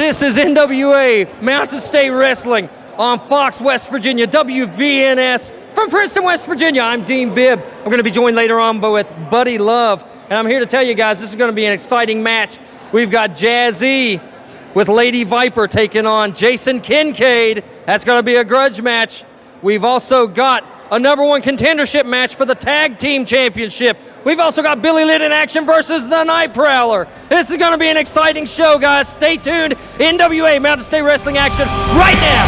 This is NWA Mountain State Wrestling on Fox, West Virginia, WVNS from Princeton, West Virginia. I'm Dean Bibb. I'm going to be joined later on with Buddy Love. And I'm here to tell you guys this is going to be an exciting match. We've got Jazzy with Lady Viper taking on Jason Kincaid. That's going to be a grudge match. We've also got a #1 contendership match for the Tag Team Championship. We've also got Billy Liddell in action versus the Night Prowler. This is going to be an exciting show, guys. Stay tuned. NWA Mountain State Wrestling action right now.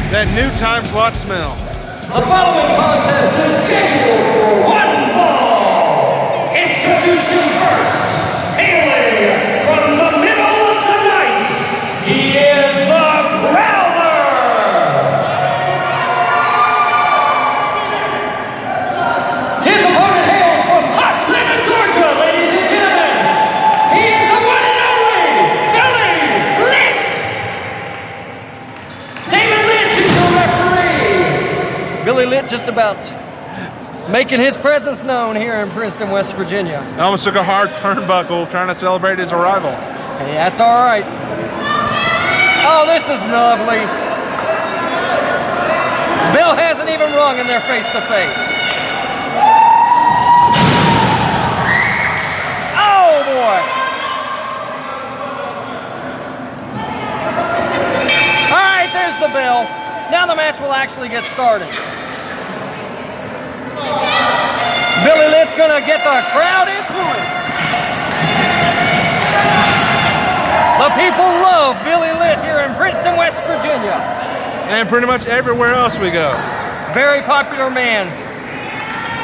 That new time slot smell. The following contest is scheduled for one fall. Introducing first, hailing from the middle of the night, he is the Prowler. His opponent hails from Hot Clinton, Georgia, ladies and gentlemen. He is the one and only Billings. David Billy Litt just about making his presence known here in Princeton, West Virginia. I almost took a hard turnbuckle trying to celebrate his arrival. Hey, that's all right. Oh, this is lovely. Bill hasn't even rung and they're face to face. Oh, boy. All right, there's the bell. Now the match will actually get started. Billy Litt's gonna get the crowd into it. The people love Billy Litt here in Princeton, West Virginia. And pretty much everywhere else we go. Very popular man.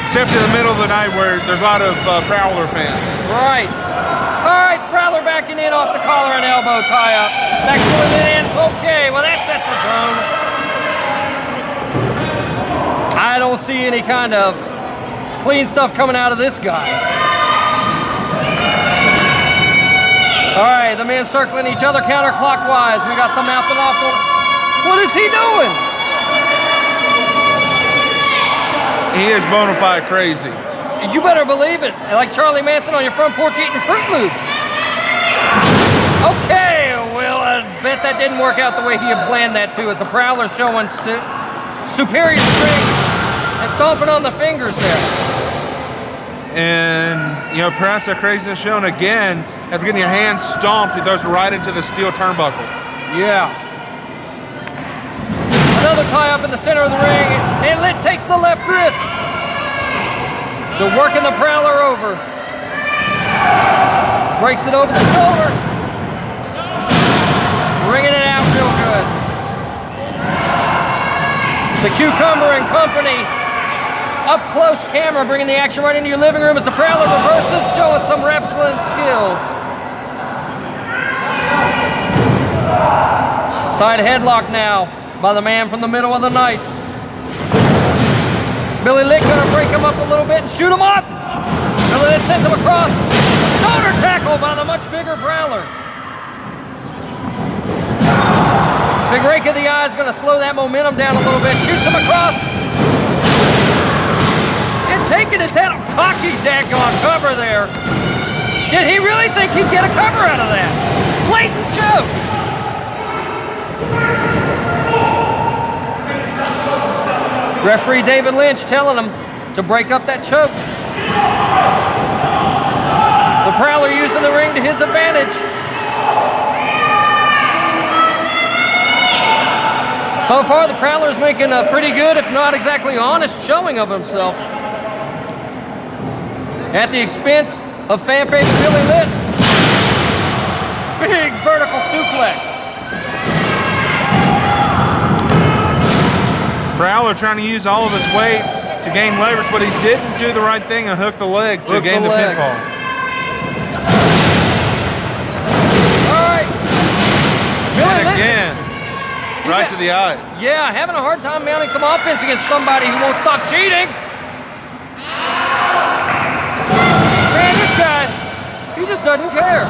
Except in the middle of the night where there's a lot of Prowler fans. Right. All right, Prowler backing in off the collar and elbow tie-up. Back to the in. Okay, well that sets the tone. I don't see any kind of clean stuff coming out of this guy. All right, the men circling each other counterclockwise. We got some mouthing off. What is he doing? He is bona fide crazy. You better believe it. Like Charlie Manson on your front porch eating Fruit Loops. Okay, well, I bet that didn't work out the way he had planned that to, as the Prowler showing superior strength and stomping on the fingers there. And, you know, perhaps that craziness shown again, after getting your hand stomped, he throws right into the steel turnbuckle. Yeah. Another tie up in the center of the ring, and Litt takes the left wrist. So working the Prowler over. Breaks it over the shoulder. The Cucumber and Company up close camera, bringing the action right into your living room as the Prowler reverses, showing some wrestling skills. Side headlock now by the man from the middle of the night. Billy Litt gonna break him up a little bit and shoot him off. Billy Litt sends him across. Shoulder tackle by the much bigger Prowler. Big rake of the eye is gonna slow that momentum down a little bit. Shoots him across. And taking his head, cocky daggone cover there. Did he really think he'd get a cover out of that? Blatant choke. Referee David Lynch telling him to break up that choke. The Prowler using the ring to his advantage. So far, the Prowler's making a pretty good, if not exactly honest, showing of himself. At the expense of fan favorite Billy Litt. Big vertical suplex. Prowler trying to use all of his weight to gain leverage, but he didn't do the right thing and hook the leg to gain the pinfall. All right. Billy And Litt, again, right to the eyes. yeah, having a hard time mounting some offense against somebody who won't stop cheating. Man, this guy, he just doesn't care.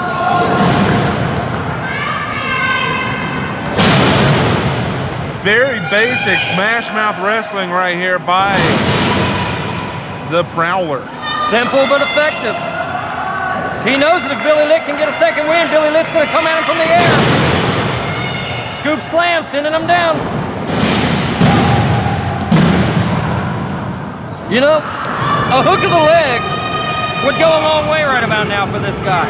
Very basic smash mouth wrestling right here by the Prowler. Simple but effective. He knows that if Billy Litt can get a second win, Billy Litt's going to come at him from the air. Scoop slam, sending him down. You know, a hook of the leg would go a long way right about now for this guy.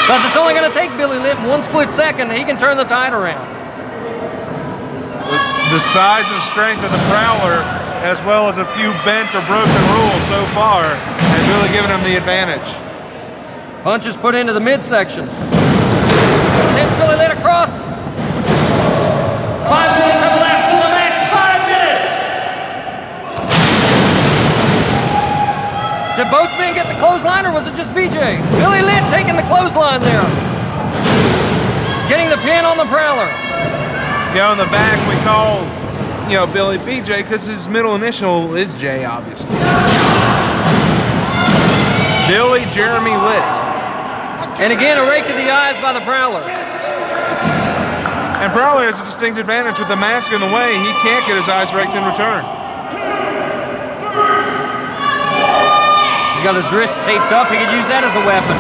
Because it's only going to take Billy Litt one split second, he can turn the tide around. The size and strength of the Prowler, as well as a few bent or broken rules so far, has really given him the advantage. Punches put into the midsection. Sends Billy Litt across. 5 minutes have left in the match. 5 minutes. Did both men get the clothesline, or was it just BJ? Billy Litt taking the clothesline there. Getting the pin on the Prowler. Yeah, on the back we call, Billy BJ because his middle initial is J, obviously. Billy Jeremy Litt. And again, a rake of the eyes by the Prowler. And Prowler has a distinct advantage with the mask in the way. He can't get his eyes raked in return. He's got his wrist taped up. He could use that as a weapon.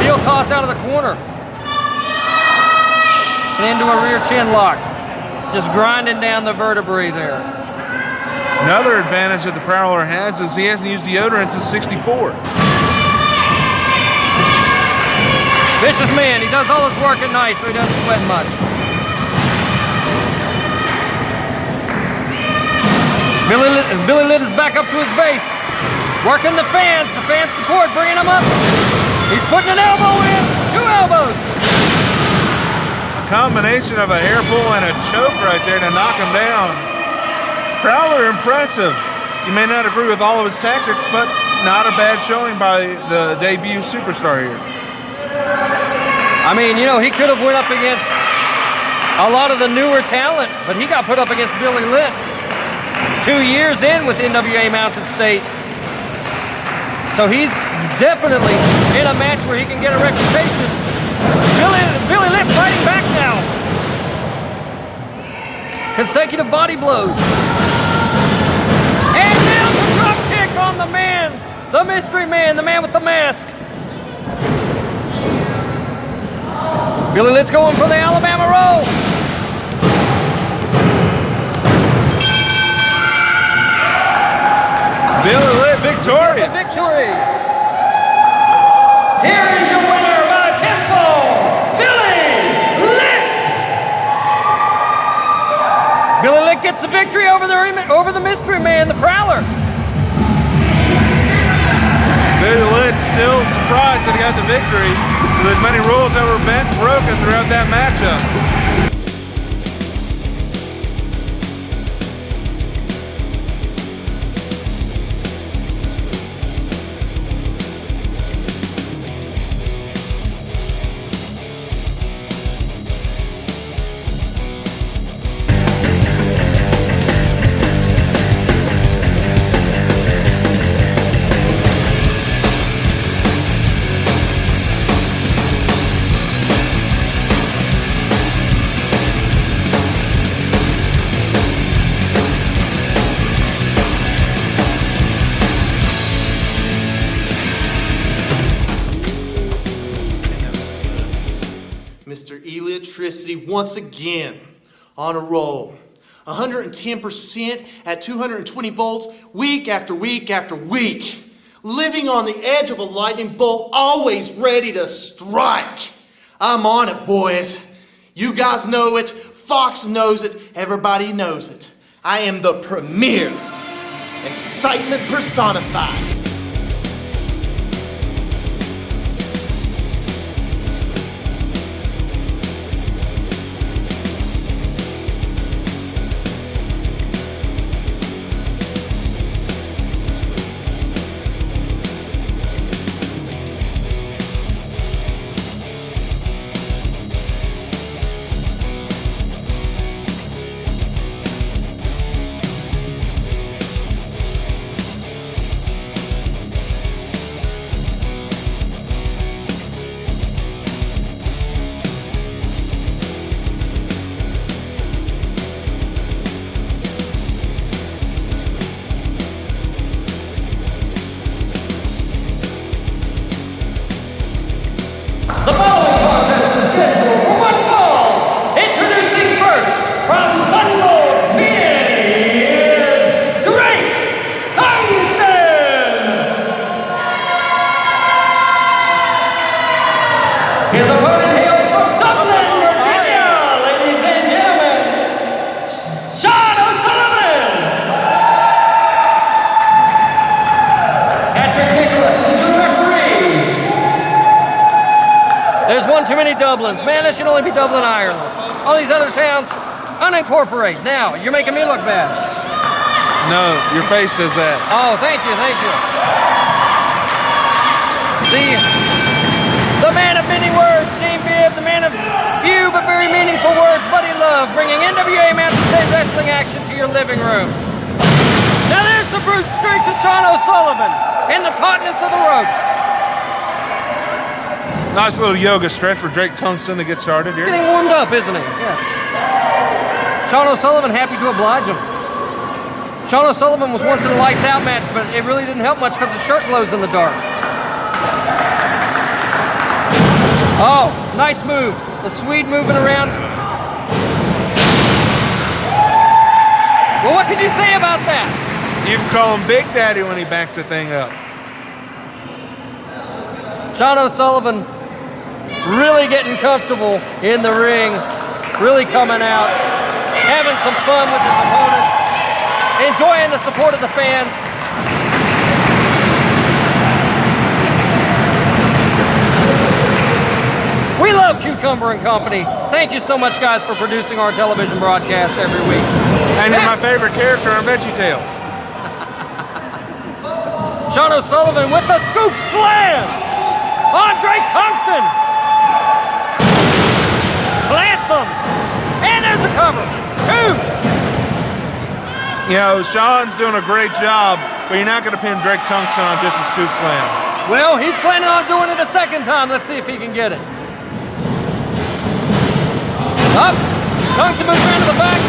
Heel toss out of the corner. And into a rear chin lock. Just grinding down the vertebrae there. Another advantage that the Prowler has is he hasn't used deodorant since '64. Vicious man. He does all his work at night, so he doesn't sweat much. Billy Litt is back up to his base. Working the fans support, bringing him up. He's putting an elbow in. 2 elbows. A combination of a hair pull and a choke right there to knock him down. Prowler impressive. You may not agree with all of his tactics, but not a bad showing by the debut superstar here. I mean, he could have went up against a lot of the newer talent, but he got put up against Billy Litt 2 years in with NWA Mountain State. So he's definitely in a match where he can get a reputation. Billy Litt fighting back now. Consecutive body blows. And nails a drop kick on the man, the mystery man, the man with the mask. Billy Litt's going for the Alabama roll. Billy Litt victorious. The victory. Here is your winner by pinfall, Billy Litt. Billy Litt gets the victory over the mystery man, the Prowler. Billy Litt still surprised that he got the victory with as many rules that were bent and broken throughout that matchup. Mr. Electricity once again on a roll. 110% at 220 volts week after week after week. Living on the edge of a lightning bolt, always ready to strike. I'm on it, boys. You guys know it. Fox knows it. Everybody knows it. I am the premier. Excitement personified. The following contest is scheduled for one fall. Introducing first from Sunlord Speeding is Derik Tungsten. His opponent hails from Dublin, Virginia, ladies and gentlemen, Sean O'Sullivan. Patrick Nicholas is the referee. There's one too many Dublins. Man, this should only be Dublin, Ireland. All these other towns, unincorporate. Now, you're making me look bad. No, your face does that. Oh, thank you, thank you. The man of many words, Dean Bibb, the man of few but very meaningful words, Buddy Love, bringing NWA Mountain State Wrestling action to your living room. Now there's the brute strength of Sean O'Sullivan and the tautness of the ropes. Nice little yoga stretch for Drake Tungsten to get started here. Getting warmed up, isn't he? Yes. Sean O'Sullivan happy to oblige him. Sean O'Sullivan was once in a lights out match, but it really didn't help much because the shirt glows in the dark. Oh, nice move. The Swede moving around. Well, what could you say about that? You can call him Big Daddy when he backs the thing up. Sean O'Sullivan really getting comfortable in the ring, really coming out, having some fun with his opponents, enjoying the support of the fans. We love Cucumber and Company. Thank you so much, guys, for producing our television broadcast every week. And you're my favorite character on VeggieTales. Sean O'Sullivan with the scoop slam on Drake Tungsten. Plants him. And there's a cover. 2. You know, Sean's doing a great job, but you're not going to pin Drake Tungsten on just a scoop slam. Well, he's planning on doing it a second time. Let's see if he can get it. Up. Tungsten moves around to the back.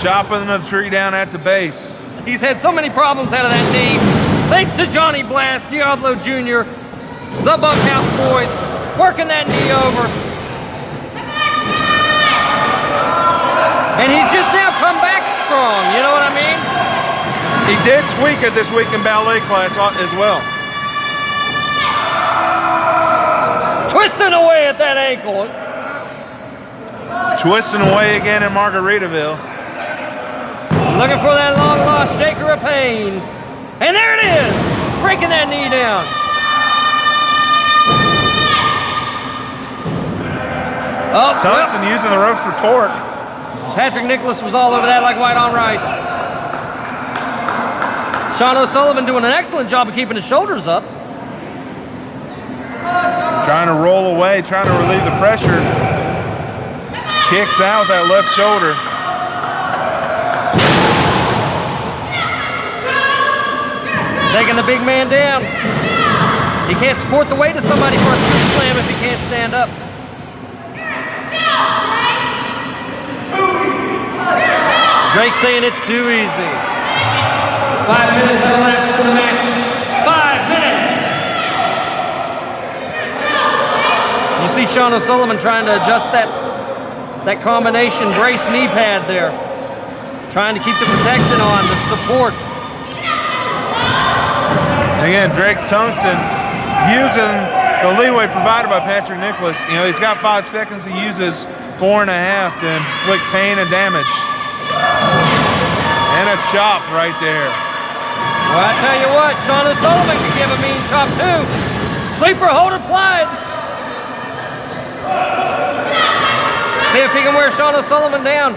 Chopping the tree down at the base. He's had so many problems out of that knee. Thanks to Johnny Blast, Diablo Jr., the Bunkhouse Boys, working that knee over. And he's just now come back strong, you know what I mean? He did tweak it this week in ballet class as well. Twisting away at that ankle. Twisting away again in Margaritaville. Looking for that long-lost shaker of pain. And there it is, breaking that knee down. Oh, Tungsten using the ropes for torque. Patrick Nicholas was all over that like white on rice. Sean O'Sullivan doing an excellent job of keeping his shoulders up. Trying to roll away, trying to relieve the pressure. Kicks out with that left shoulder. Taking the big man down. He can't support the weight of somebody for a scoop slam if he can't stand up. Drake's saying it's too easy. 5 minutes left in the match. 5 minutes. You see Sean O'Sullivan trying to adjust that combination brace knee pad there. Trying to keep the protection on, the support. Again, Drake Tungsten using the leeway provided by Patrick Nicholas. You know, he's got 5 seconds. He uses 4.5 to inflict pain and damage. And a chop right there. Well, I tell you what, Sean O'Sullivan can give a mean chop too. Sleeper hold applied. See if he can wear Sean O'Sullivan down.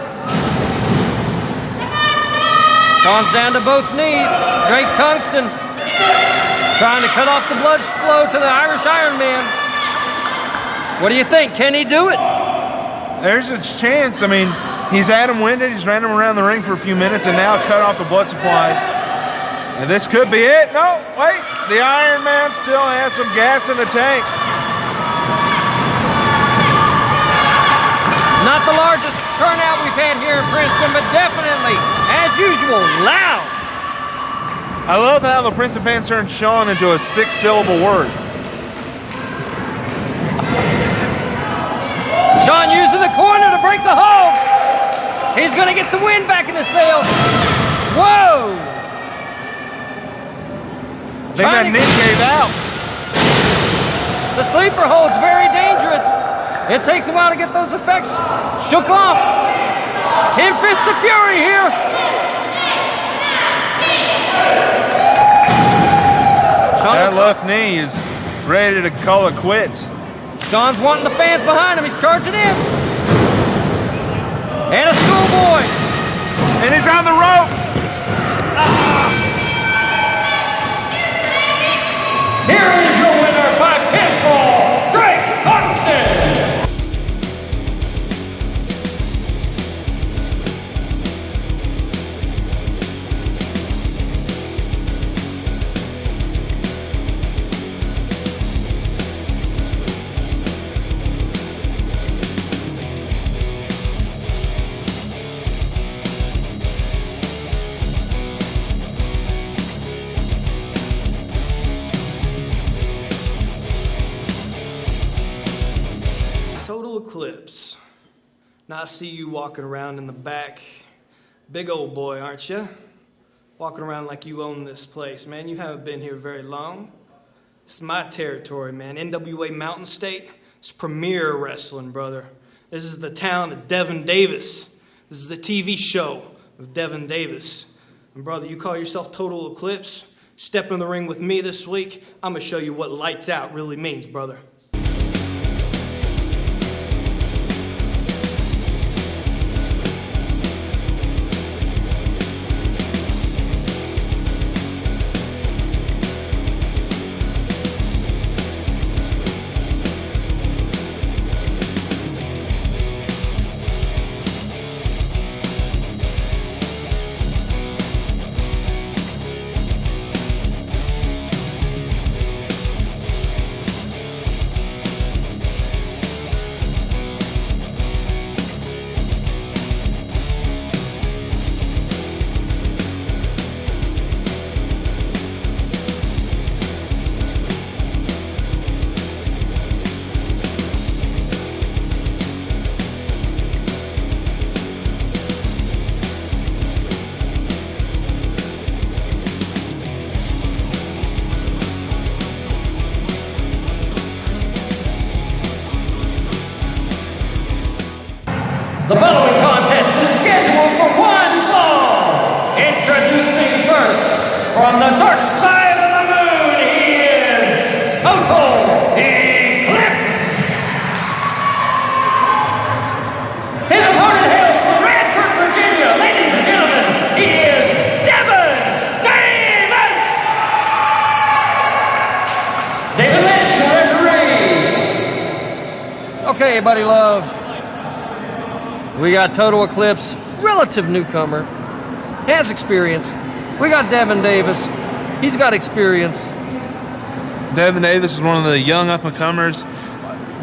Sean's down to both knees. Drake Tungsten trying to cut off the blood flow to the Irish Iron Man. What do you think? Can he do it? There's a chance. I mean, he's had him winded. He's ran him around the ring for a few minutes and now cut off the blood supply. And this could be it. No, wait. The Iron Man still has some gas in the tank. Not the largest turnout we've had here in Princeton, but definitely, as usual, loud. I love how the Princeton fans turned Sean into a 6-syllable word. Sean using the corner to break the hold. He's going to get some wind back in the sails. Whoa! I think that knee gave out. The sleeper hold's very dangerous. It takes a while to get those effects shook off. 10 Fists of Fury here. That left knee is ready to call it quits. Sean's wanting the fans behind him. He's charging in. And a schoolboy. And he's on the ropes. Here is your winner by pinfall, Drake Tungsten. Eclipse. Now I see you walking around in the back. Big old boy, aren't you? Walking around like you own this place. Man, you haven't been here very long. It's my territory, man. NWA Mountain State. It's premier wrestling, brother. This is the town of Devin Davis. This is the TV show of Devin Davis. And brother, you call yourself Total Eclipse? Step in the ring with me this week. I'm going to show you what lights out really means, brother. The following contest is scheduled for one fall. Introducing first, from the dark side of the moon, he is Total Eclipse. His opponent hails from Radford, Virginia. Ladies and gentlemen, he is Devin Davis. David Lynch, referee. Okay, buddy love. We got Total Eclipse, relative newcomer, has experience. We got Devin Davis, he's got experience. Devin Davis is one of the young up-and-comers,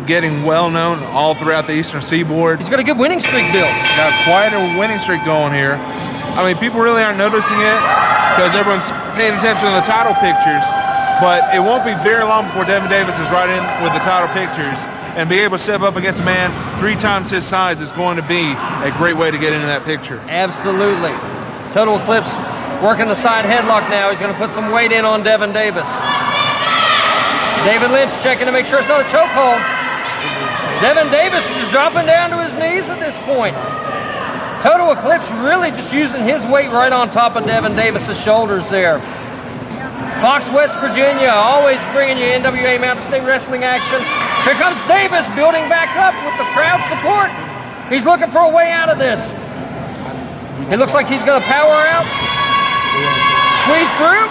getting well-known all throughout the Eastern Seaboard. He's got a good winning streak built. Got quite a winning streak going here. I mean, people really aren't noticing it because everyone's paying attention to the title pictures, but it won't be very long before Devin Davis is right in with the title pictures. and be able to step up against a man 3 times his size is going to be a great way to get into that picture. Absolutely. Total Eclipse working the side headlock now. He's going to put some weight in on Devin Davis. David Lynch checking to make sure it's not a chokehold. Devin Davis is just dropping down to his knees at this point. Total Eclipse really just using his weight right on top of Devin Davis's shoulders there. Fox, West Virginia, always bringing you NWA Mountain State Wrestling action. Here comes Davis building back up with the crowd support. He's looking for a way out of this. It looks like he's going to power out. Squeeze through.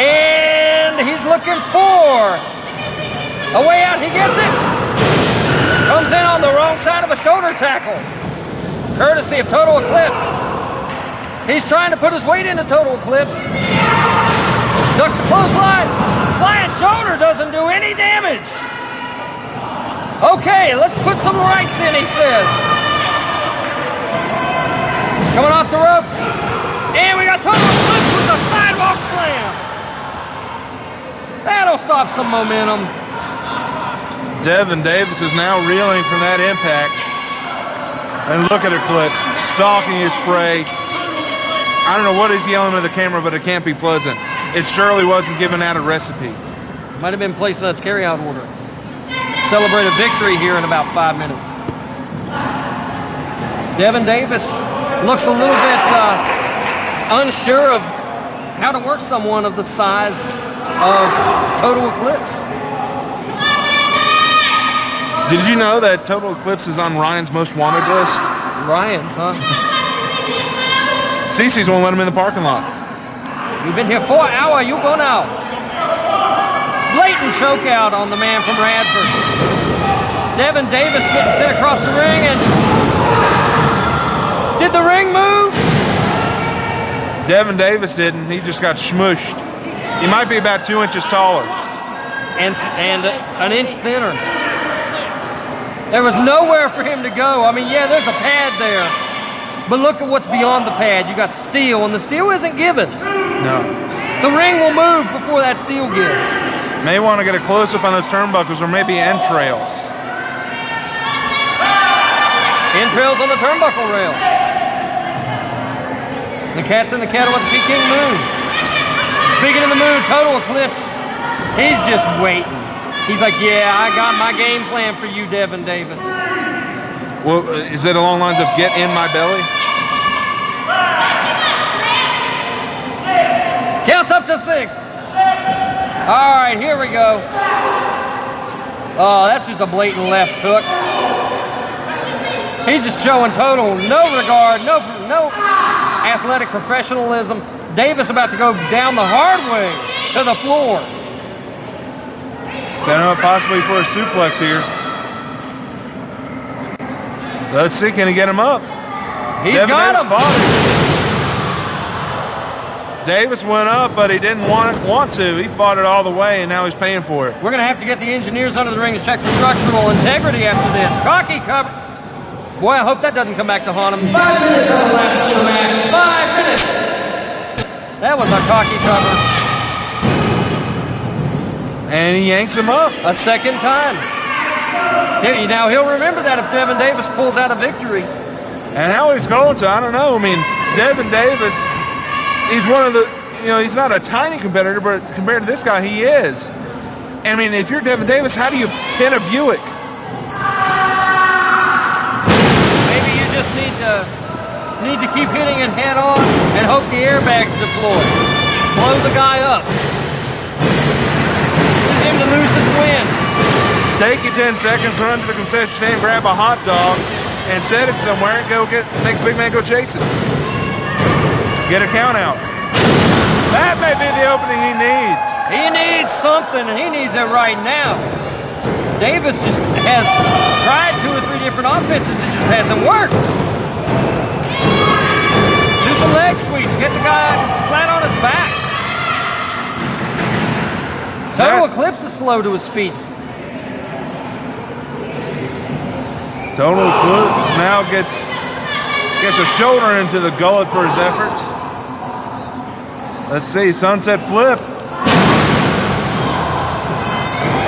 And he's looking for a way out. He gets it. Comes in on the wrong side of a shoulder tackle. Courtesy of Total Eclipse. He's trying to put his weight into Total Eclipse. Ducks the clothesline. Flying shoulder doesn't do any damage. Okay, let's put some rights in, he says. Coming off the ropes. And we got Total Eclipse with the sidewalk slam. That'll stop some momentum. Devin Davis is now reeling from that impact. And look at Eclipse, stalking his prey. I don't know what he's yelling at the camera, but it can't be pleasant. It surely wasn't giving out a recipe. Might have been placing a carry-out order. Celebrate a victory here in about 5 minutes. Devin Davis looks a little bit unsure of how to work someone of the size of Total Eclipse. Did you know that Total Eclipse is on Ryan's most wanted list? Ryan's, huh? Cece's won't let him in the parking lot. You've been here 4 hours, you go now. Blatant choke out on the man from Radford. Devin Davis getting sent across the ring, and did the ring move? Devin Davis didn't. He just got smushed. He might be about 2 inches taller. And an inch thinner. There was nowhere for him to go. I mean, yeah, there's a pad there. But look at what's beyond the pad. You got steel, and the steel isn't given. No. The ring will move before that steel gives. May want to get a close-up on those turnbuckles, or maybe entrails. Entrails on the turnbuckle rails. The cat's in the kettle with the Peking moon. Speaking of the moon, Total Eclipse, he's just waiting. He's like, yeah, I got my game plan for you, Devin Davis. Well, is it along the lines of get in my belly? Counts up to 6. All right, here we go. Oh, that's just a blatant left hook. He's just showing Total no regard, no athletic professionalism. Davis about to go down the hard way to the floor. Setting up possibly for a suplex here. Let's see, can he get him up? He's got him. Davis went up, but he didn't want to. He fought it all the way, and now he's paying for it. We're going to have to get the engineers under the ring and check for structural integrity after this. Cocky cover. Boy, I hope that doesn't come back to haunt him. 5 minutes on the left of the match. 5 minutes. That was a cocky cover. And he yanks him up. A second time. Now he'll remember that if Devin Davis pulls out a victory. And how he's going to, I don't know. I mean, Devin Davis, he's one of the, he's not a tiny competitor, but compared to this guy, he is. I mean, if you're Devin Davis, how do you pin a Buick? Maybe you just need to keep hitting it head on and hope the airbags deploy. Blow the guy up. Him to lose his win. Take your 10 seconds, run to the concession stand, grab a hot dog, and set it somewhere and make the big man go chase it. Get a count out. That may be the opening he needs. He needs something, and he needs it right now. Davis just has tried 2 or 3 different offenses. It just hasn't worked. Do some leg sweeps. Get the guy flat on his back. Total Eclipse is slow to his feet. Total Eclipse now gets a shoulder into the gullet for his efforts. Let's see, sunset flip.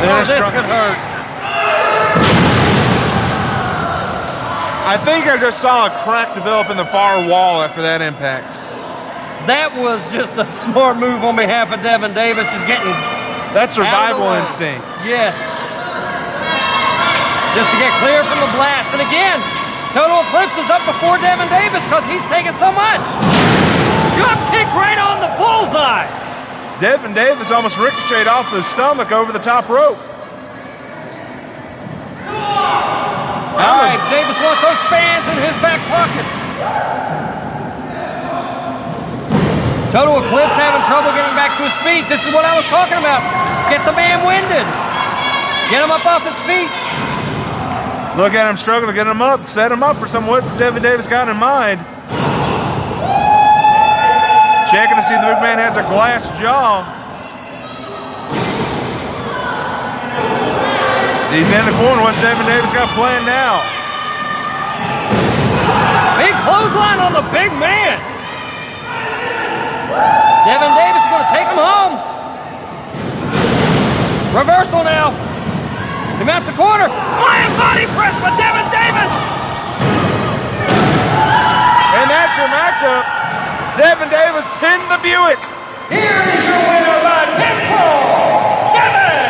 Oh, this could hurt. I think I just saw a crack develop in the far wall after that impact. That was just a smart move on behalf of Devin Davis. He's getting That's survival out of the way. instinct. Yes. Just to get clear from the blast. And again, Total Eclipse is up before Devin Davis because he's taking so much. Drop kick right on the bullseye. Devin Davis almost ricocheted off his stomach over the top rope. All right, Davis wants those fans in his back pocket. Total Eclipse having trouble getting back to his feet. This is what I was talking about. Get the man winded. Get him up off his feet. Look at him struggling to get him up, set him up for what Devin Davis got in mind. Checking to see if the big man has a glass jaw. He's in the corner. What's Devin Davis got planned now? Big clothesline on the big man. Devin Davis is going to take him home. Reversal now. He mounts a corner. Flying body press by Devin Davis. And that's your matchup. Devin Davis pinned the Buick. Here is your winner by pinfall, Devin Davis.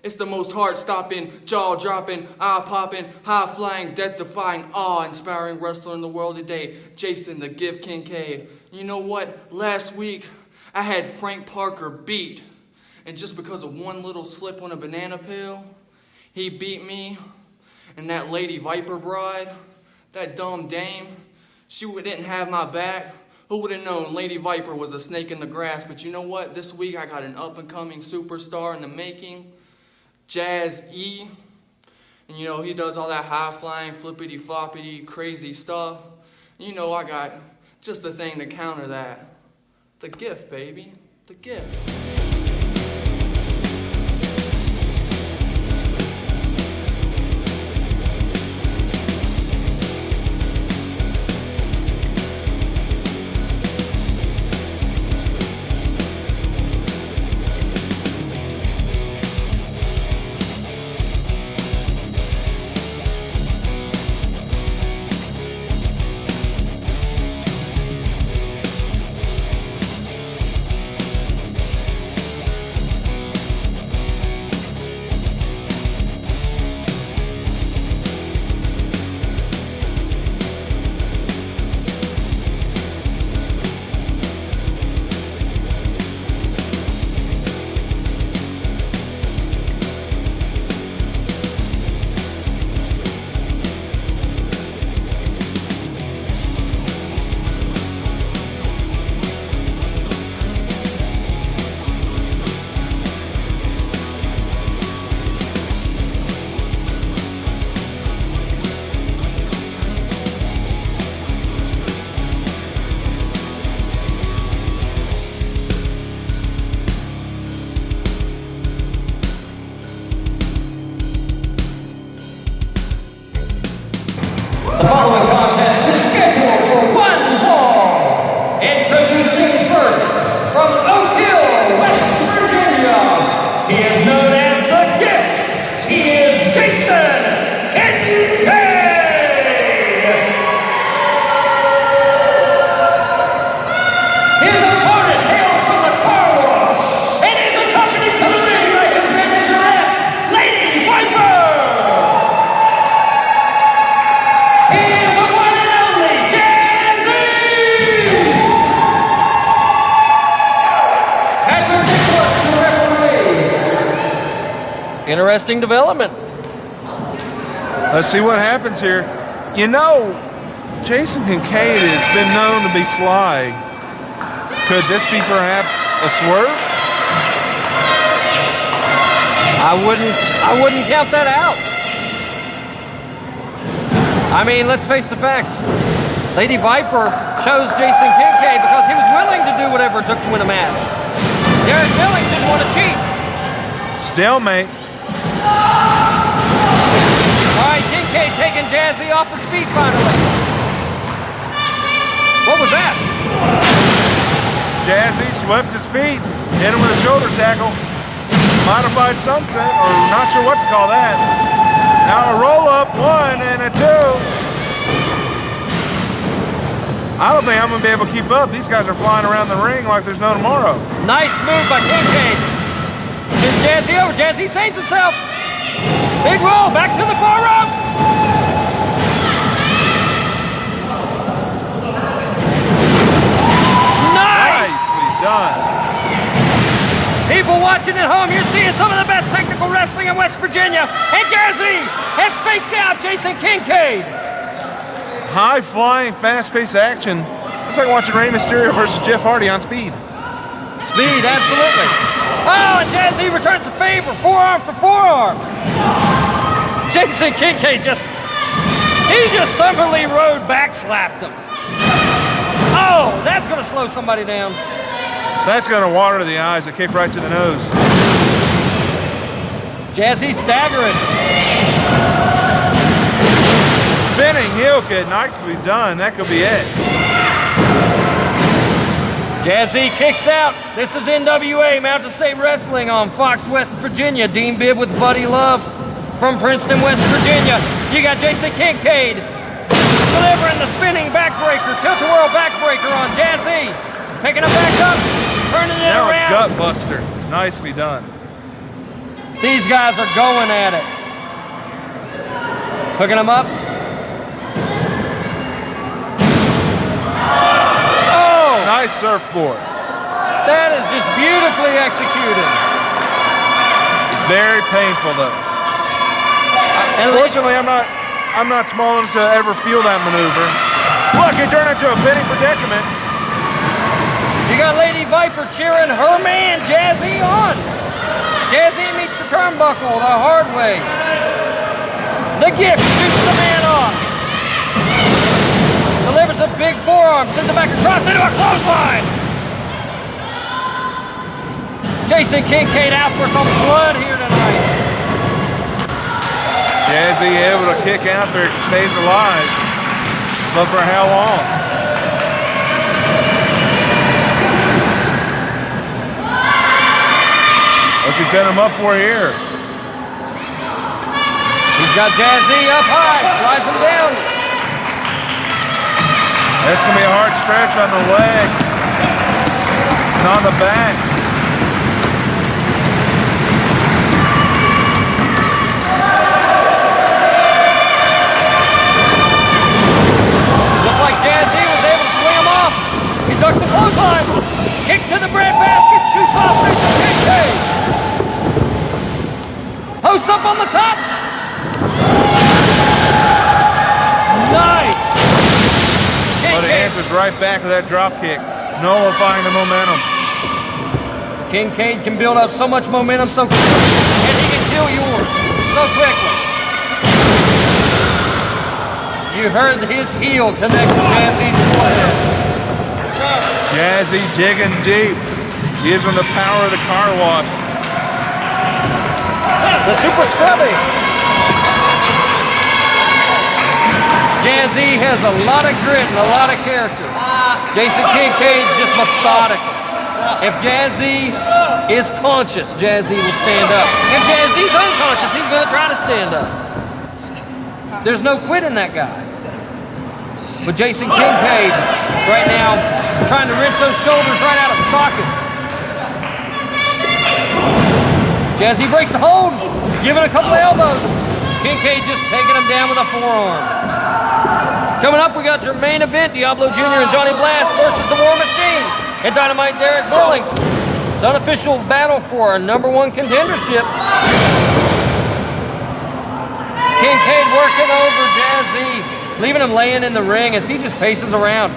It's the most heart-stopping, jaw-dropping, eye-popping, high-flying, death-defying, awe-inspiring wrestler in the world today, Jason the Gift Kincaid. You know what? Last week, I had Frank Parker beat. And just because of one little slip on a banana peel, he beat me. And that Lady Viper bride, that dumb dame, she didn't have my back. Who would have known Lady Viper was a snake in the grass? But you know what? This week I got an up-and-coming superstar in the making, Jazzy. And you know, he does all that high-flying, flippity-floppity, crazy stuff. And you know, I got just the thing to counter that. The gift, baby. The gift. The following contest is scheduled for one fall. Introducing first, from Oak Hill, West Virginia, he is known as the Gift. He is Jason Kincaid. His opponent hails from the car wash and is accompanied to the ring by his manageress, Lady Viper. He is the one and only Jazzy! Edward Eclipse, your referee. Interesting development. Let's see what happens here. You know, Jason Kincaid has been known to be sly. Could this be perhaps a swerve? I wouldn't count that out. I mean, let's face the facts. Lady Viper chose Jason Kincaid because he was willing to do whatever it took to win a match. Derek Billings didn't want to cheat. Stalemate. All right, Kincaid taking Jazzy off his feet finally. What was that? Jazzy swept his feet, hit him with a shoulder tackle. Modified sunset, or not sure what to call that. Now a roll up, 1 and a 2. I don't think I'm going to be able to keep up. These guys are flying around the ring like there's no tomorrow. Nice move by Kincaid. Sends Jazzy over. Jazzy saves himself. Big roll, back to the far ropes. Nice! Nicely done. People watching at home, you're seeing some of the best technical wrestling in West Virginia. And Jazzy has faked out Jason Kincaid. High-flying, fast-paced action. It's like watching Rey Mysterio versus Jeff Hardy on Speed. Speed, absolutely. Oh, and Jazzy returns the favor, forearm for forearm. Jason Kincaid just Summerlee Road backslapped him. Oh, that's going to slow somebody down. That's going to water the eyes, a kick right to the nose. Jazzy staggering. Spinning heel kick, nicely done. That could be it. Jazzy kicks out. This is NWA, Mountain State Wrestling on Fox West Virginia. Dean Bibb with Buddy Love from Princeton, West Virginia. You got Jason Kincaid delivering the spinning backbreaker, tilt-a-whirl backbreaker on Jazzy. Picking him back up, turning it now around. Now a gut buster. Nicely done. These guys are going at it. Hooking him up. Nice surfboard. That is just beautifully executed. Very painful though. Unfortunately, I'm not small enough to ever feel that maneuver. Look, it turned into a pinning predicament. You got Lady Viper cheering her man Jazzy on. Jazzy meets the turnbuckle the hard way. The Gift shoots the man off. Delivers a big forearm, sends it back across into a clothesline. Jason Kincaid out for some blood here tonight. Jazzy able to kick out there, stays alive. But for how long? What's he set him up for here? He's got Jazzy up high, slides him down. That's going to be a hard stretch on the legs and on the back. Looked like Jazzy was able to swim off. He ducks the clothesline. Kick to the breadbasket, shoots off Jason Kincaid. Posts up on the top. Nice. But it answers right back with that drop kick, nullifying the momentum. Kincaid can build up so much momentum so quickly, and he can kill yours so quickly. You heard his heel connect to Jazzy's forehead. Jazzy digging deep, gives him the power of the car wash. The super scrubby. Jazzy has a lot of grit and a lot of character. Jason Kincaid's just methodical. If Jazzy is conscious, Jazzy will stand up. If Jazzy's unconscious, he's going to try to stand up. There's no quit in that guy. But Jason Kincaid, right now, trying to wrench those shoulders right out of socket. Jazzy breaks the hold, giving a couple of elbows. Kincaid just taking him down with a forearm. Coming up, we got your main event, Diablo Jr. and Johnny Blast versus the War Machine and Dynamite Derik Billings. It's an unofficial battle for a #1 contendership. Kincaid working over Jazzy. leaving him laying in the ring as he just paces around.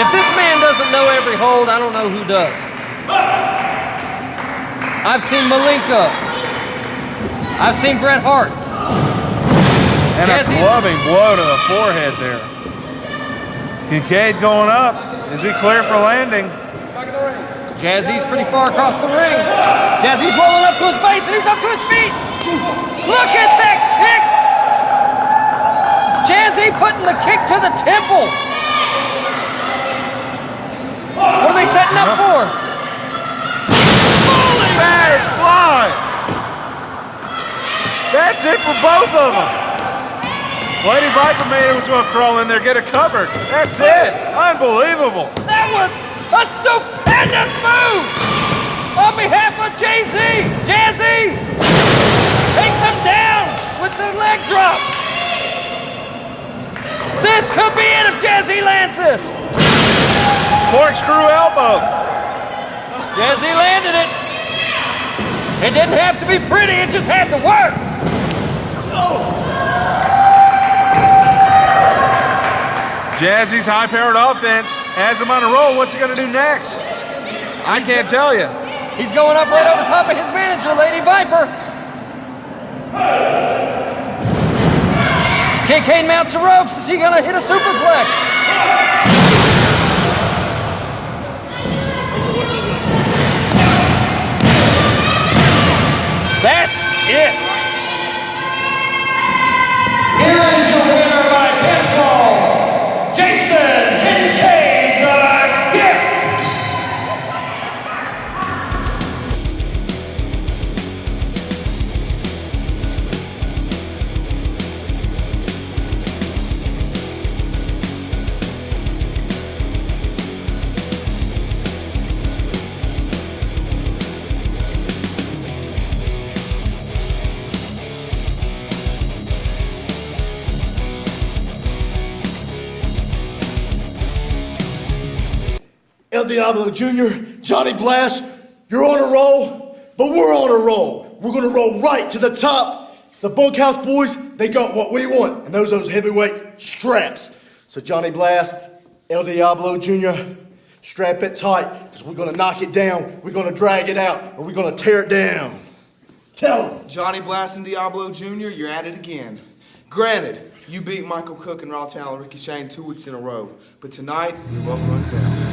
If this man doesn't know every hold, I don't know who does. I've seen Malenko. I've seen Bret Hart. And Jazzy. a clubbing blow to the forehead there. Kincaid going up. Is he clear for landing? Jazzy's pretty far across the ring. Jazzy's rolling up to his base and he's up to his feet. Look at that kick! Jazzy putting the kick to the temple. What are they setting up for? That is flying. That's it for both of them. Lady Viper made it was going to crawl in there, get it covered. That's it. Unbelievable. That was a stupendous move! On behalf of Jazzy! Jazzy! Takes him down with the leg drop! This could be it if Jazzy lands this! Corkscrew elbow. Jazzy landed it! It didn't have to be pretty, it just had to work! Jazzy's high-powered offense has him on a roll. What's he going to do next? I can't tell you. He's going up right over top of his manager, Lady Viper. Kincaid mounts the ropes. Is he going to hit a superplex? That's it. Here is your winner by pinfall, Jason Kincaid, the Gift. El Diablo Jr., Johnny Blast, you're on a roll, but we're on a roll. We're going to roll right to the top. The Bunkhouse boys, they got what we want, and those heavyweight straps. So Johnny Blast, El Diablo Jr., strap it tight, because we're going to knock it down, we're going to drag it out, or we're going to tear it down. Tell them. Johnny Blast and Diablo Jr., you're at it again. Granted, you beat Michael Cook and Raw Talent Ricky Shane 2 weeks in a row, but tonight, your luck runs out.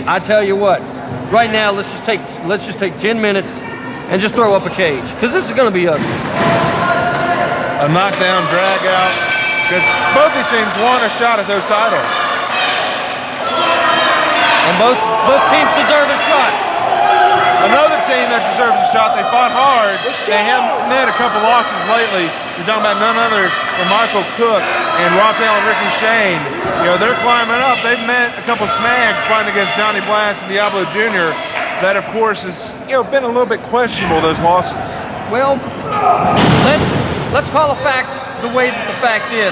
I tell you what, right now let's just take 10 minutes and just throw up a cage, because this is going to be ugly. A knockdown, drag out, because both these teams want a shot at those titles. And both teams deserve a shot. Another team that deserves a shot, they fought hard. They haven't had a couple losses lately. You're talking about none other than Michael Cook and Raw Talent Ricky Shane. You know, they're climbing up. They've met a couple snags fighting against Johnny Blast and Diablo Jr. That, of course, has been a little bit questionable, those losses. Well, let's call a fact the way that the fact is.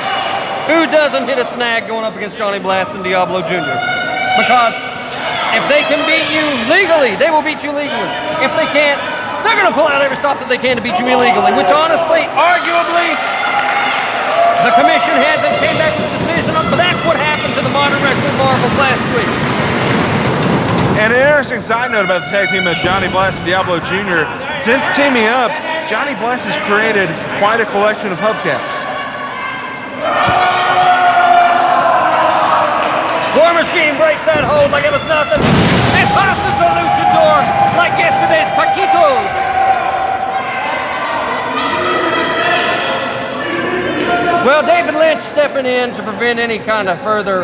Who doesn't hit a snag going up against Johnny Blast and Diablo Jr.? Because if they can beat you legally, they will beat you legally. If they can't, they're going to pull out every stop that they can to beat you illegally, which honestly, arguably, the commission hasn't came back with a decision on, but that's what happened to the Modern Wrestling Marvels last week. And an interesting side note about the tag team of Johnny Blast and Diablo Jr. Since teaming up, Johnny Blast has created quite a collection of hubcaps. War Machine breaks that hold like it was nothing and tosses the luchador like yesterday's taquitos. Well, David Lynch stepping in to prevent any kind of further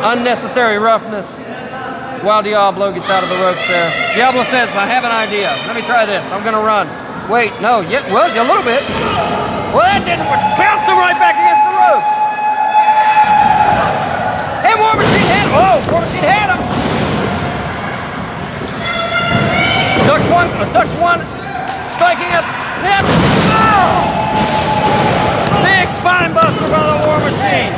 unnecessary roughness while Diablo gets out of the ropes there. Diablo says, I have an idea. Let me try this. I'm going to run. Wait, no, well, a little bit. Well, that didn't work. Bounced him right back against the ropes. And War Machine had him. Oh, War Machine had him. Ducks one. Striking up 10. Oh! Big spine buster by the War Machine.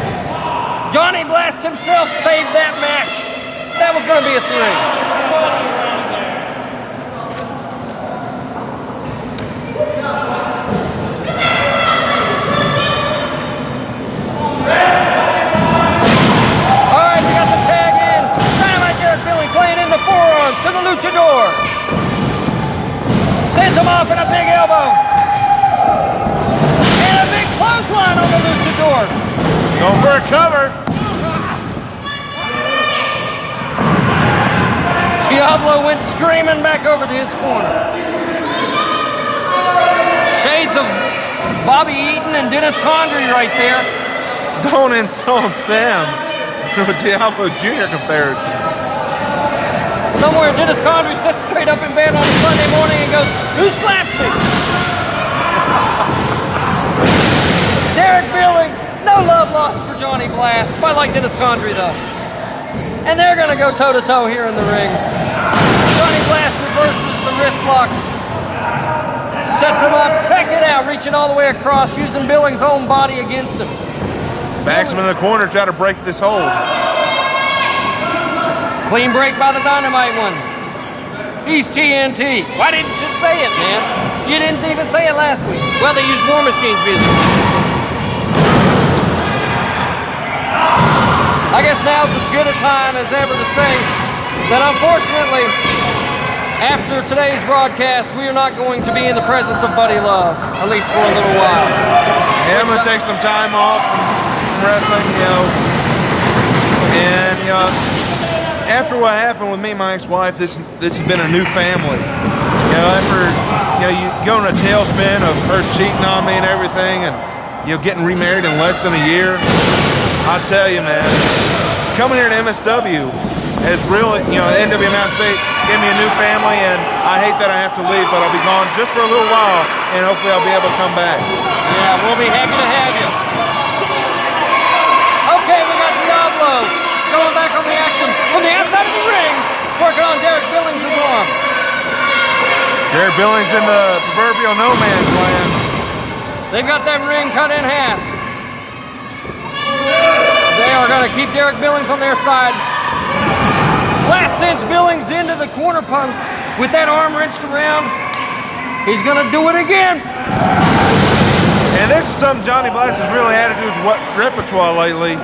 Johnny Blast himself saved that match. That was going to be a 3. Billings laying in the forearms to the luchador. Sends him off in a big elbow. And a big clothesline on the luchador. Going for a cover. Diablo went screaming back over to his corner. Shades of Bobby Eaton and Dennis Condrey right there. Don't insult them with Diablo Jr. comparison. Somewhere Dennis Condrey sits straight up in bed on a Sunday morning and goes, who slapped me? Derik Billings, no love lost for Johnny Blast. I like Dennis Condrey though. And they're going to go toe-to-toe here in the ring. Johnny Blast reverses the wrist lock. Sets him up, check it out, reaching all the way across, using Billings' own body against him. Backs him in the corner, try to break this hold. Clean break by the Dynamite one. He's TNT. Why didn't you say it, man? You didn't even say it last week. Well, they used War Machine's music. I guess now's as good a time as ever to say that unfortunately, after today's broadcast, we are not going to be in the presence of Buddy Love, at least for a little while. Yeah, I'm going to take some time off from wrestling, and, after what happened with me and my ex-wife, this has been a new family. After you go in a tailspin of her cheating on me and everything, and getting remarried in less than a year, I tell you, man, coming here to MSW has really, NWA Mountain State gave me a new family, and I hate that I have to leave, but I'll be gone just for a little while, and hopefully I'll be able to come back. Yeah, we'll be happy to have you. Okay, we got Diablo going back on the action from the outside of the ring, working on Derik Billings' arm. Derik Billings in the proverbial no man's land. They've got that ring cut in half. They are going to keep Derik Billings on their side. Blast sends Billings into the corner post with that arm wrenched around. He's going to do it again. And this is something Johnny Blast has really added to his repertoire lately.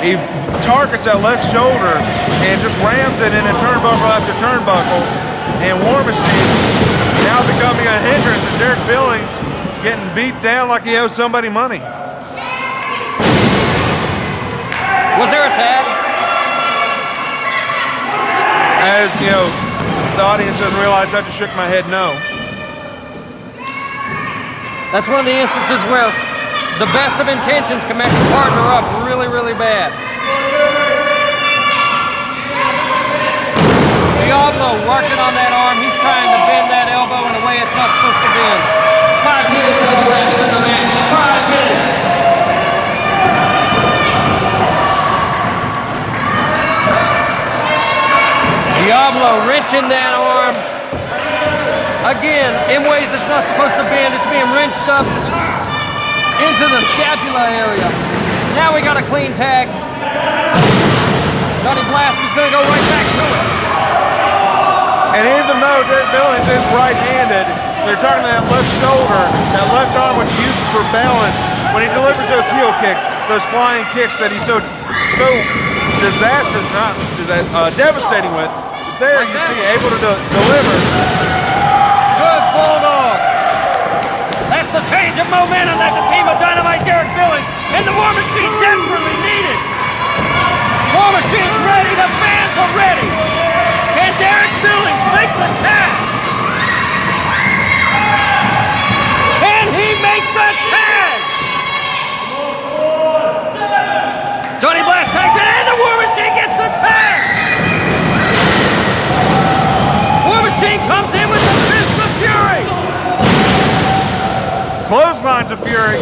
He targets that left shoulder and just rams it into turnbuckle after turnbuckle. And War Machine now becoming a hindrance, and Derik Billings getting beat down like he owes somebody money. Was there a tag? As, you know, the audience doesn't realize I just shook my head no. That's one of the instances where the best of intentions can make your partner up really, really bad. Diablo working on that arm. He's trying to bend that elbow in a way it's not supposed to bend. 5 minutes left in the match. 5 minutes. Diablo wrenching that arm. Again, in ways it's not supposed to bend. It's being wrenched up into the scapula area. Now we got a clean tag. Johnny Blast is going to go right back to it. And even though Derik Billings is right-handed, they're talking to that left shoulder, that left arm which he uses for balance. When he delivers those heel kicks, those flying kicks that he's so devastating with, there you see able to deliver. Good bulldog. That's the change of momentum that the team of Dynamite Derik Billings and the War Machine desperately needed. War Machine's ready, the fans are ready. Can Derik Billings make the tag? Can he make the tag? Johnny Blast tags it and the War Machine gets the tag. War Machine comes in with the Fists of Fury. Clotheslines of Fury.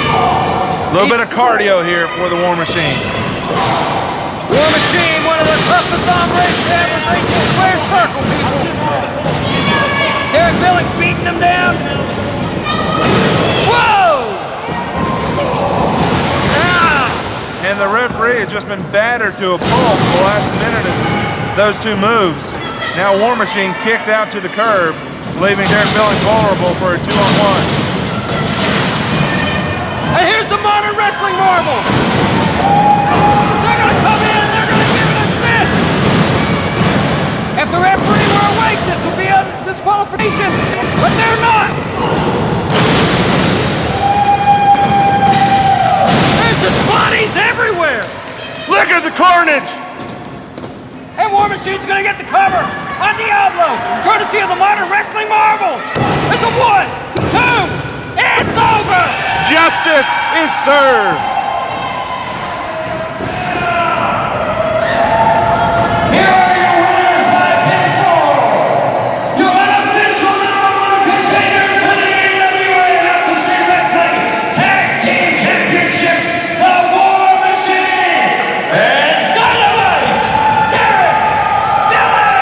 A little bit of cardio here for the War Machine. War Machine, one of the toughest hombres to ever face the squared circle, people. Derik Billings beating him down. Whoa! Ah! And the referee has just been battered to a pulp for the last minute of those two moves. Now War Machine kicked out to the curb, leaving Derik Billings vulnerable for a 2-on-1. And here's the Modern Wrestling Marvel. They're going to come in, they're going to give an assist. If the referee were awake, this would be a disqualification, but they're not. There's just bodies everywhere. Look at the carnage! And War Machine's going to get the cover on Diablo, courtesy of the Modern Wrestling Marvels. It's a 1, 2, it's over! Justice is served! Here are your winners by pinfall. Your unofficial #1 contenders to the NWA Tungsten Wrestling Tag Team Championship, the War Machine and Dynamite Derik Billings!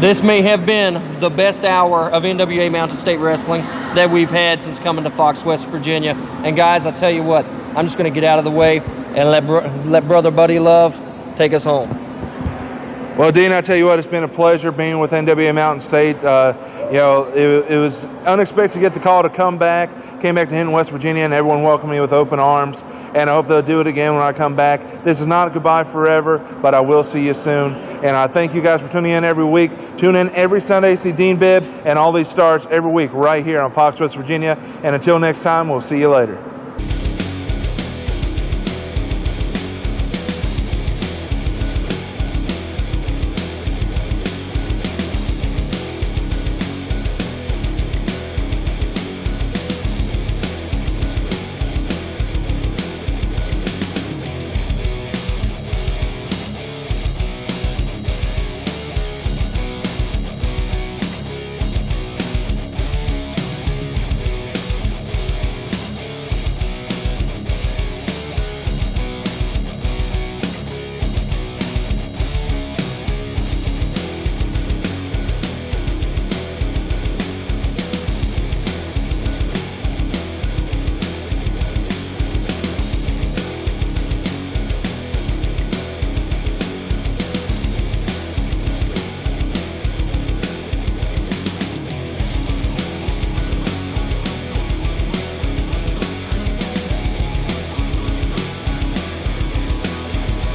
This may have been the best hour of NWA Mountain State Wrestling that we've had since coming to Fox, West Virginia. And guys, I'll tell you what, I'm just going to get out of the way and let Brother Buddy Love take us home. Well, Dean, I tell you what, it's been a pleasure being with NWA Mountain State. It was unexpected to get the call to come back. Came back to Hinton, West Virginia, and everyone welcomed me with open arms. And I hope they'll do it again when I come back. This is not a goodbye forever, but I will see you soon. And I thank you guys for tuning in every week. Tune in every Sunday, see Dean Bibb and all these stars every week right here on Fox, West Virginia. And until next time, we'll see you later.